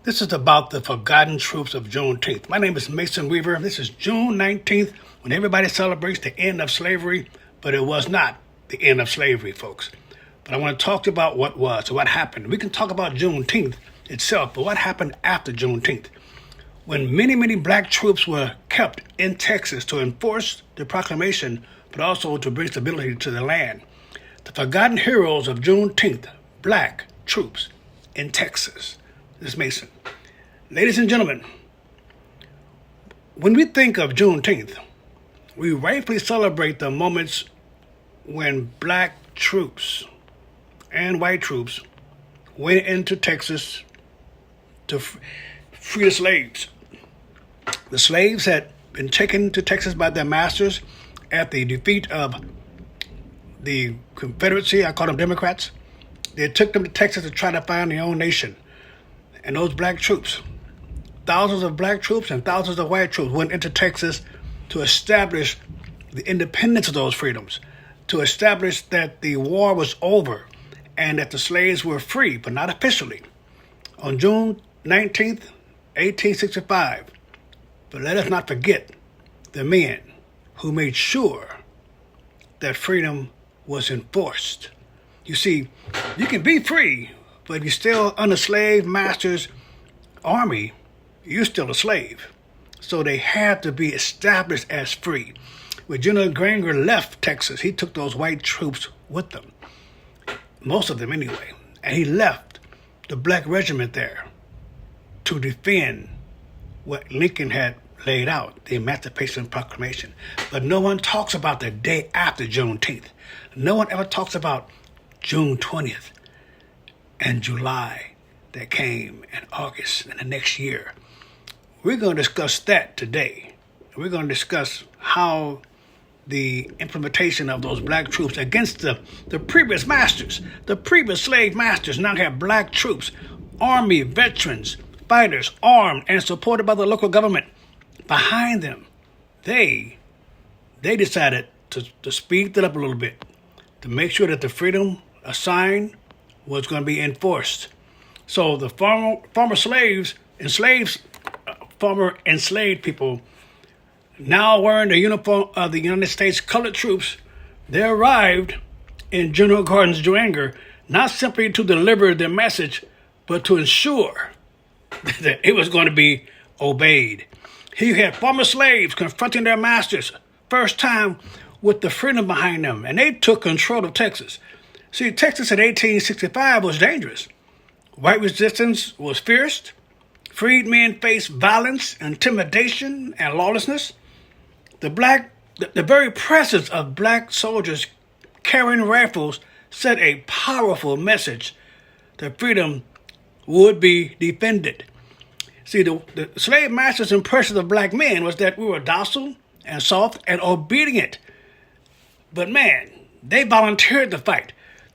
This is about the forgotten troops of Juneteenth. My name is Mason Weaver. This is June 19th, when everybody celebrates the end of slavery, but it was not the end of slavery, folks. But I want to talk to you about what was, what happened. We can talk about Juneteenth itself, but what happened after Juneteenth? When many black troops were kept in Texas to enforce the proclamation, but also to bring stability to the land. The forgotten heroes of Juneteenth, black troops in Texas. This is Mason. Ladies and gentlemen, when we think of Juneteenth, we rightfully celebrate the moments when black troops and white troops went into Texas to free the slaves. The slaves had been taken to Texas by their masters at the defeat of the Confederacy. I call them Democrats. They took them to Texas to try to find their own nation. And those black troops, thousands of black troops and thousands of white troops went into Texas to establish the independence of those freedoms, to establish that the war was over and that the slaves were free, but not officially. On June 19th, 1865, but let us not forget the men who made sure that freedom was enforced. You see, you can be free, but if you're still under slave master's army, you're still a slave. So they had to be established as free. When General Granger left Texas, he took those white troops with them. Most of them anyway. And he left the black regiment there to defend what Lincoln had laid out, the Emancipation Proclamation. But no one talks about the day after Juneteenth. No one ever talks about June 20th. And July that came, and August, and the next year. We're going to discuss that today. We're going to discuss how the implementation of those black troops against the previous masters, the previous slave masters, now have black troops, army veterans, fighters, armed and supported by the local government behind them. They decided to speed it up a little bit, to make sure that the freedom assigned was going to be enforced. So the former enslaved people, now wearing the uniform of the United States colored troops, they arrived in General Gordon's Joanger, not simply to deliver their message, but to ensure that it was going to be obeyed. Here you had former slaves confronting their masters, first time with the freedom behind them, and they took control of Texas. See, Texas in 1865 was dangerous. White resistance was fierce. Freed men faced violence, intimidation, and lawlessness. The very presence of black soldiers carrying rifles sent a powerful message that freedom would be defended. See, the slave masters' impression of black men was that we were docile and soft and obedient. But man, they volunteered to fight.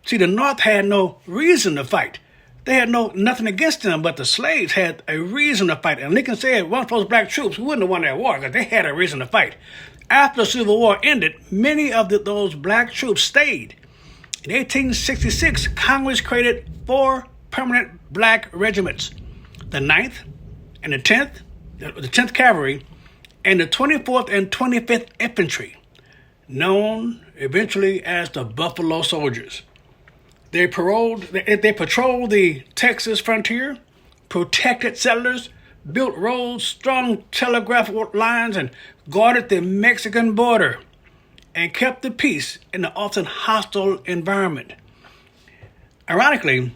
See, the North had no reason to fight. They had nothing against them, but the slaves had a reason to fight. And Lincoln said, one of those black troops wouldn't have won that war because they had a reason to fight. After the Civil War ended, many of those black troops stayed. In 1866, Congress created 4 permanent black regiments: the 9th and the 10th, the 10th Cavalry, and the 24th and 25th Infantry, known eventually as the Buffalo Soldiers. They patrolled the Texas frontier, protected settlers, built roads, strung telegraph lines, and guarded the Mexican border, and kept the peace in an often hostile environment. Ironically,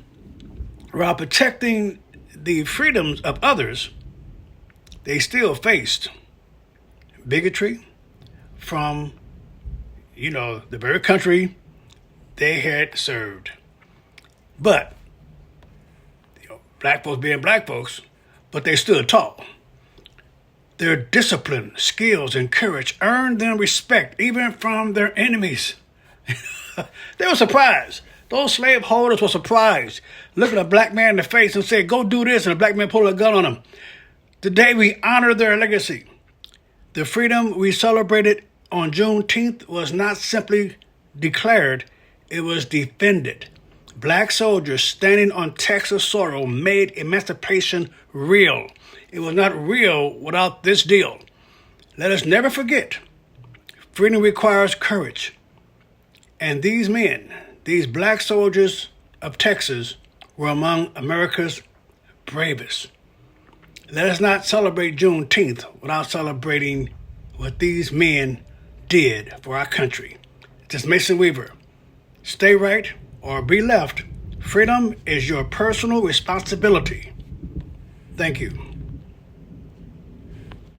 while protecting the freedoms of others, they still faced bigotry from, the very country they had served. But, black folks being black folks, but they stood tall. Their discipline, skills, and courage earned them respect even from their enemies. They were surprised. Those slaveholders were surprised. Look at a black man in the face and say, go do this, and a black man pulled a gun on him. Today we honor their legacy. The freedom we celebrated on Juneteenth was not simply declared, it was defended Black soldiers standing on Texas soil made emancipation real. It was not real without this deal. Let us never forget, freedom requires courage. And these men, these black soldiers of Texas, were among America's bravest. Let us not celebrate Juneteenth without celebrating what these men did for our country. This is Mason Weaver. Stay right or be left. Freedom is your personal responsibility. Thank you.